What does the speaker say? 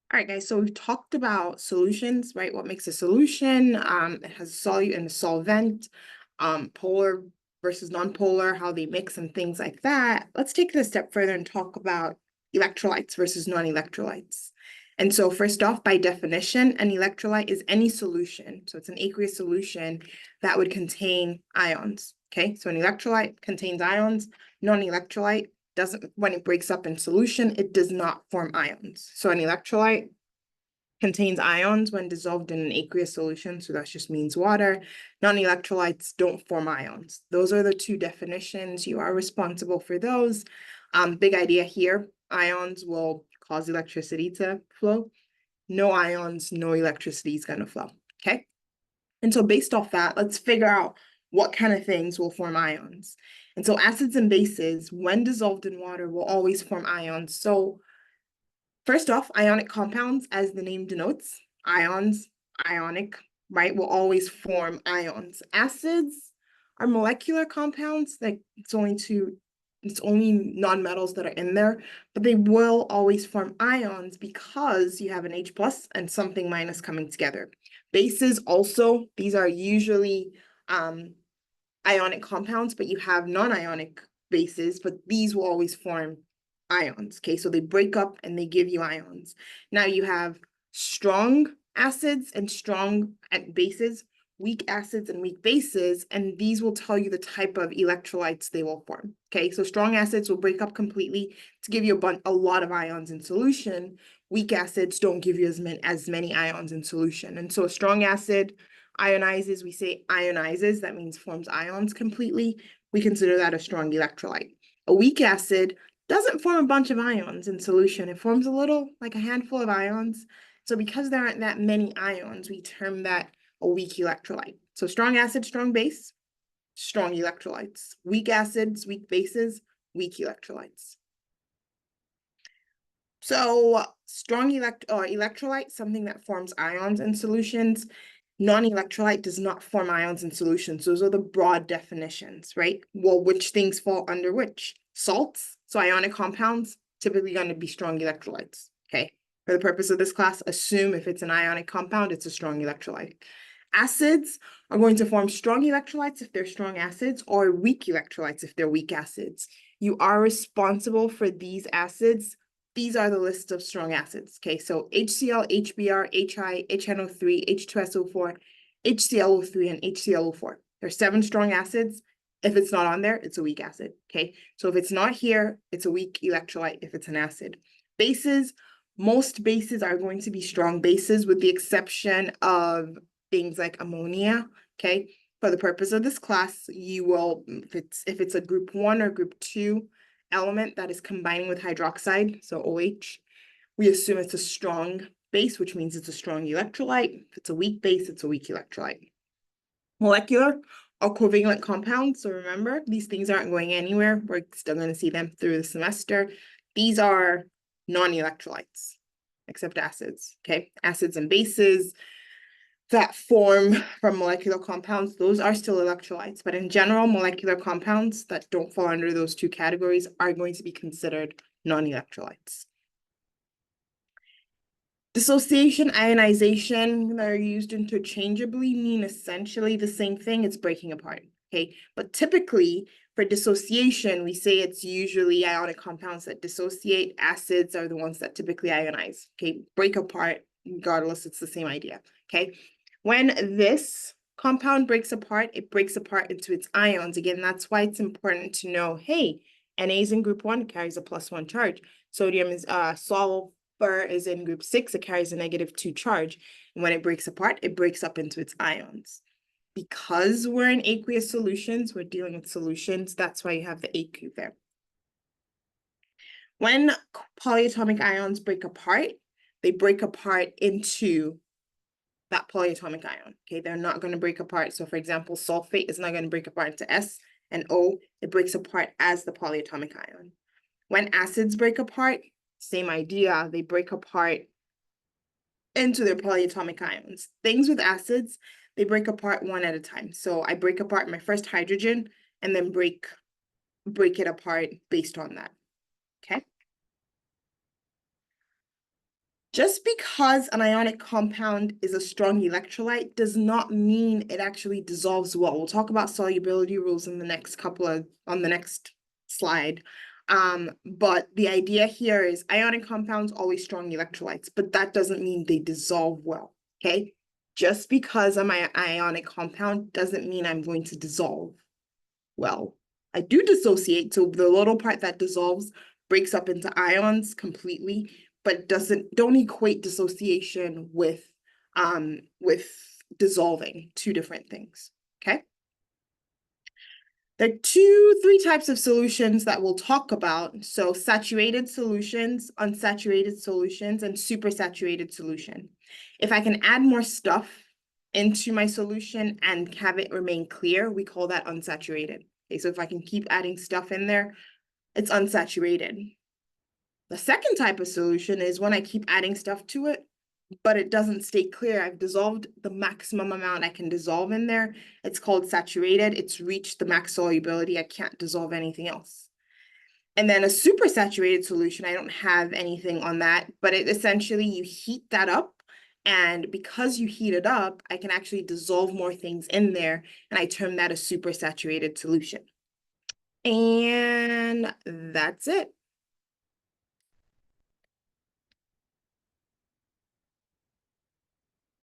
All right, guys, so we've talked about solutions, right? What makes a solution? It has a solute and a solvent, polar versus non-polar, how they mix and things like that. Let's take it a step further and talk about electrolytes versus non-electrolytes. And so first off, by definition, an electrolyte is any solution. So it's an aqueous solution that would contain ions, okay? So an electrolyte contains ions, non-electrolyte doesn't, when it breaks up in solution, it does not form ions. So an electrolyte contains ions when dissolved in an aqueous solution, so that just means water. Non-electrolytes don't form ions. Those are the two definitions. You are responsible for those. Big idea here, ions will cause electricity to flow. No ions, no electricity is going to flow, okay? And so based off that, let's figure out what kind of things will form ions. And so acids and bases, when dissolved in water, will always form ions. So first off, ionic compounds, as the name denotes, ions, ionic, right, will always form ions. Acids are molecular compounds, like it's only non-metals that are in there, but they will always form ions because you have an H plus and something minus coming together. Bases also, these are usually ionic compounds, but you have non-ionic bases, but these will always form ions, okay? So they break up and they give you ions. Now you have strong acids and strong bases, weak acids and weak bases, and these will tell you the type of electrolytes they will form, okay? So strong acids will break up completely to give you a lot of ions in solution. Weak acids don't give you as many ions in solution. And so a strong acid ionizes, we say ionizes, that means forms ions completely. We consider that a strong electrolyte. A weak acid doesn't form a bunch of ions in solution. It forms a little, like a handful of ions. So because there aren't that many ions, we term that a weak electrolyte. So strong acid, strong base, strong electrolytes. Weak acids, weak bases, weak electrolytes. So strong electrolyte, something that forms ions in solutions. Non-electrolyte does not form ions in solutions. Those are the broad definitions, right? Well, which things fall under which? Salts, so ionic compounds, typically going to be strong electrolytes, okay? For the purpose of this class, assume if it's an ionic compound, it's a strong electrolyte. Acids are going to form strong electrolytes if they're strong acids, or weak electrolytes if they're weak acids. You are responsible for these acids. These are the list of strong acids, okay? So HCl, HBr, HI, HNO3, H2SO4, HClO3, and HClO4. There's 7 strong acids. If it's not on there, it's a weak acid, okay? So if it's not here, it's a weak electrolyte if it's an acid. Bases, most bases are going to be strong bases with the exception of things like ammonia, okay? For the purpose of this class, you will, if it's a group 1 or group 2 element that is combining with hydroxide, so OH, we assume it's a strong base, which means it's a strong electrolyte. If it's a weak base, it's a weak electrolyte. Molecular or covalent compounds. So remember, these things aren't going anywhere. We're still going to see them through the semester. These are non-electrolytes, except acids, okay? Acids and bases that form from molecular compounds, those are still electrolytes. But in general, molecular compounds that don't fall under those two categories are going to be considered non-electrolytes. Dissociation, ionization, that are used interchangeably mean essentially the same thing. It's breaking apart, okay? But typically, for dissociation, we say it's usually ionic compounds that dissociate. Acids are the ones that typically ionize, okay? Break apart, regardless, it's the same idea, okay? When this compound breaks apart, it breaks apart into its ions. Again, that's why it's important to know, hey, Na is in group 1, carries a +1 charge. Sodium is sulfur is in group 6, it carries a -2 charge. And when it breaks apart, it breaks up into its ions. Because we're in aqueous solutions, we're dealing with solutions, that's why you have the aqueous there. When polyatomic ions break apart, they break apart into that polyatomic ion, okay? They're not going to break apart. So for example, sulfate is not going to break apart into S and O. It breaks apart as the polyatomic ion. When acids break apart, same idea. They break apart into their polyatomic ions. Things with acids, they break apart one at a time. So I break apart my first hydrogen and then break it apart based on that, okay? Just because an ionic compound is a strong electrolyte does not mean it actually dissolves well. We'll talk about solubility rules in the next on the next slide. But the idea here is ionic compounds always strong electrolytes, but that doesn't mean they dissolve well, okay? Just because I'm an ionic compound doesn't mean I'm going to dissolve well. I do dissociate, so the little part that dissolves breaks up into ions completely, but don't equate dissociation with dissolving, two different things. Okay. There are three types of solutions that we'll talk about. So saturated solutions, unsaturated solutions, and supersaturated solution. If I can add more stuff into my solution and have it remain clear, we call that unsaturated. Okay, so if I can keep adding stuff in there, it's unsaturated. The second type of solution is when I keep adding stuff to it, but it doesn't stay clear. I've dissolved the maximum amount I can dissolve in there. It's called saturated. It's reached the max solubility. I can't dissolve anything else. And then a supersaturated solution, I don't have anything on that, but it essentially you heat that up. And because you heat it up, I can actually dissolve more things in there. And I term that a supersaturated solution. And that's it.